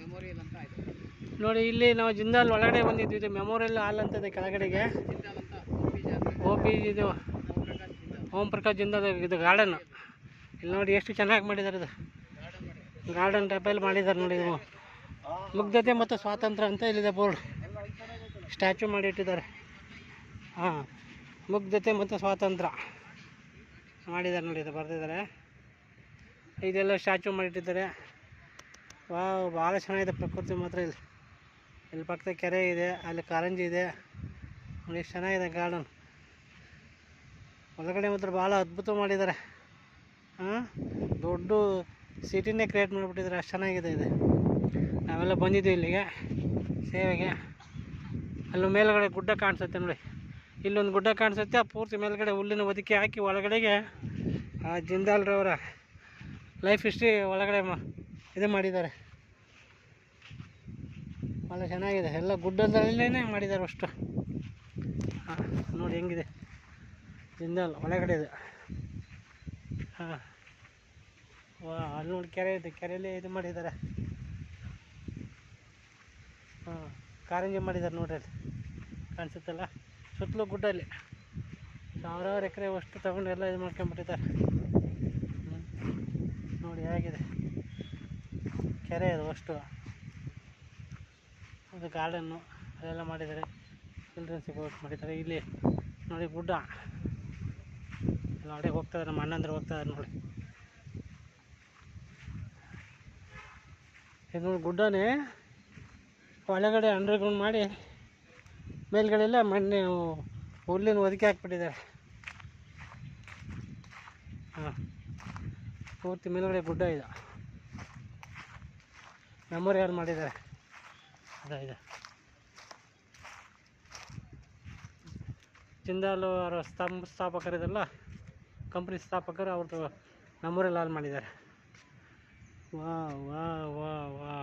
Memorial ಅಂತ ಇದೆ ನೋಡಿ. ಇಲ್ಲಿ ನಾವು ಜಿಂದಾಲ್ ಒಳಗಡೆ ಬಂದಿದ್ವಿ. ಇದು ಮೆಮೋರಿಯಲ್ ಹಾಲ್ ಅಂತದೆ ಕೆಳಗಡೆಗೆ. OP ಇದು ಓಂ ಪ್ರಕಾಶ್ ಜಿಂದಾಲ್ ಇದು ಗಾರ್ಡನ್. ಇಲ್ಲಿ ನೋಡಿ ಎಷ್ಟು ಚೆನ್ನಾಗಿ ಮಾಡಿದ್ದಾರೆ. ಇದು ಗಾರ್ಡನ್ ಟೈಪಲ್ಲಿ ಮಾಡಿದ್ದಾರೆ ನೋಡಿ. ಇದು ಮುಗ್ಧತೆ ಮತ್ತು ಸ್ವಾತಂತ್ರ್ಯ ಅಂತ ಇಲ್ಲಿದೆ ಬೋರ್ಡ್. ಸ್ಟ್ಯಾಚು ಮಾಡಿ ಇಟ್ಟಿದ್ದಾರೆ. ಹಾಂ, ಮುಗ್ಧತೆ ಮತ್ತು ಸ್ವಾತಂತ್ರ್ಯ ಮಾಡಿದ್ದಾರೆ ನೋಡಿ. ಇದು ಬರ್ತಿದ್ದಾರೆ. ಇದೆಲ್ಲ ಸ್ಟ್ಯಾಚು ಮಾಡಿಟ್ಟಿದ್ದಾರೆ. ವಾವ್, ಭಾಳ ಚೆನ್ನಾಗಿದೆ ಪ್ರಕೃತಿ ಮಾತ್ರ. ಇಲ್ಲಿ ಪಕ್ಕದ ಕೆರೆ ಇದೆ, ಅಲ್ಲಿ ಕಾರಂಜಿ ಇದೆ ನೋಡಿ. ಎಷ್ಟು ಚೆನ್ನಾಗಿದೆ ಗಾರ್ಡನ್. ಒಳಗಡೆ ಮಾತ್ರ ಭಾಳ ಅದ್ಭುತ ಮಾಡಿದ್ದಾರೆ. ಹಾಂ, ದೊಡ್ಡ ಸಿಟಿನೇ ಕ್ರಿಯೇಟ್ ಮಾಡಿಬಿಟ್ಟಿದ್ದಾರೆ. ಅಷ್ಟು ಚೆನ್ನಾಗಿದೆ ಇದು. ನಾವೆಲ್ಲ ಬಂದಿದ್ದೀವಿ ಇಲ್ಲಿಗೆ ಸೇವೆಗೆ. ಅಲ್ಲೂ ಮೇಲ್ಗಡೆ ಗುಡ್ಡ ಕಾಣಿಸುತ್ತೆ ನೋಡಿ. ಇಲ್ಲೊಂದು ಗುಡ್ಡ ಕಾಣಿಸುತ್ತೆ. ಆ ಪೂರ್ತಿ ಮೇಲ್ಗಡೆ ಹುಲ್ಲಿನ ಹೊದಿಕೆ ಹಾಕಿ ಒಳಗಡೆಗೆ ಆ ಜಿಂದಾಲ್ರವರ ಲೈಫ್ ಹಿಸ್ಟ್ರಿ ಒಳಗಡೆ ಇದು ಮಾಡಿದ್ದಾರೆ. ಭಾಳ ಚೆನ್ನಾಗಿದೆ. ಎಲ್ಲ ಗುಡ್ಡದಲ್ಲೇ ಮಾಡಿದ್ದಾರೆ ಅಷ್ಟು. ಹಾಂ, ನೋಡಿ ಹೆಂಗಿದೆ ಜಿಂದಾಲ್ ಒಳಗಡೆ ಇದೆ. ಹಾಂ, ವಾ, ಅಲ್ಲಿ ನೋಡಿ ಕೆರೆ ಇದೆ. ಕೆರೆಯಲ್ಲಿ ಇದು ಮಾಡಿದ್ದಾರೆ. ಹಾಂ, ಕಾರಂಜಿ ಮಾಡಿದ್ದಾರೆ ನೋಡ್ರಿ. ಅಲ್ಲಿ ಕಾಣಿಸುತ್ತಲ್ಲ, ಸುತ್ತಲೂ ಗುಡ್ಡಲ್ಲಿ ಸಾವಿರಾರು ಎಕರೆ ಅಷ್ಟು ತಗೊಂಡು ಎಲ್ಲ ಇದು ಮಾಡ್ಕೊಂಡ್ಬಿಟ್ಟಿದ್ದಾರೆ. ನೋಡಿ ಹೇಗಿದೆ ಕೆರೆ ಇದು ಅಷ್ಟು. ಅದು ಗಾರ್ಡನ್ನು ಅದೆಲ್ಲ ಮಾಡಿದ್ದಾರೆ. ಚಿಲ್ಡ್ರನ್ಸಿಗೆ ಬೋಟ್ ಮಾಡಿದ್ದಾರೆ. ಇಲ್ಲಿ ನೋಡಿ ಗುಡ್ಡ ಎಲ್ಲ ಹೊಡೆಗೆ ಹೋಗ್ತಾಯಿದ್ದಾರೆ. ನಮ್ಮ ಅಣ್ಣಂದ್ರೆ ಹೋಗ್ತಾಯಿದ್ದಾರೆ ನೋಡಿ. ಇದು ನೋಡಿ ಗುಡ್ಡನೇ ಒಳಗಡೆ ಅಂಡರ್ಗ್ರೌಂಡ್ ಮಾಡಿ ಮೇಲ್ಗಡೆಲ್ಲ ಮಣ್ಣೆ ಹುಲ್ಲಿನ ಹೊದಿಕೆ ಹಾಕ್ಬಿಟ್ಟಿದ್ದಾರೆ. ಹಾಂ, ಪೂರ್ತಿ ಮೇಲ್ಗಡೆ ಗುಡ್ಡ ಇದೆ. ಮೆಮೋರಿಯಲ್ ಮಾಡಿದ್ದಾರೆ. ಇದೆ ಜಿಂದಾಲ್ ಅವರ ಸ್ಥಾಪಕರಿದಲ್ಲ, ಕಂಪ್ನಿ ಸ್ಥಾಪಕರು ಅವ್ರದ್ದು ಮೆಮೋರಿಯಲ್ ಹಾಲ್ ಮಾಡಿದ್ದಾರೆ. ವಾ ವಾ ವಾ ವಾ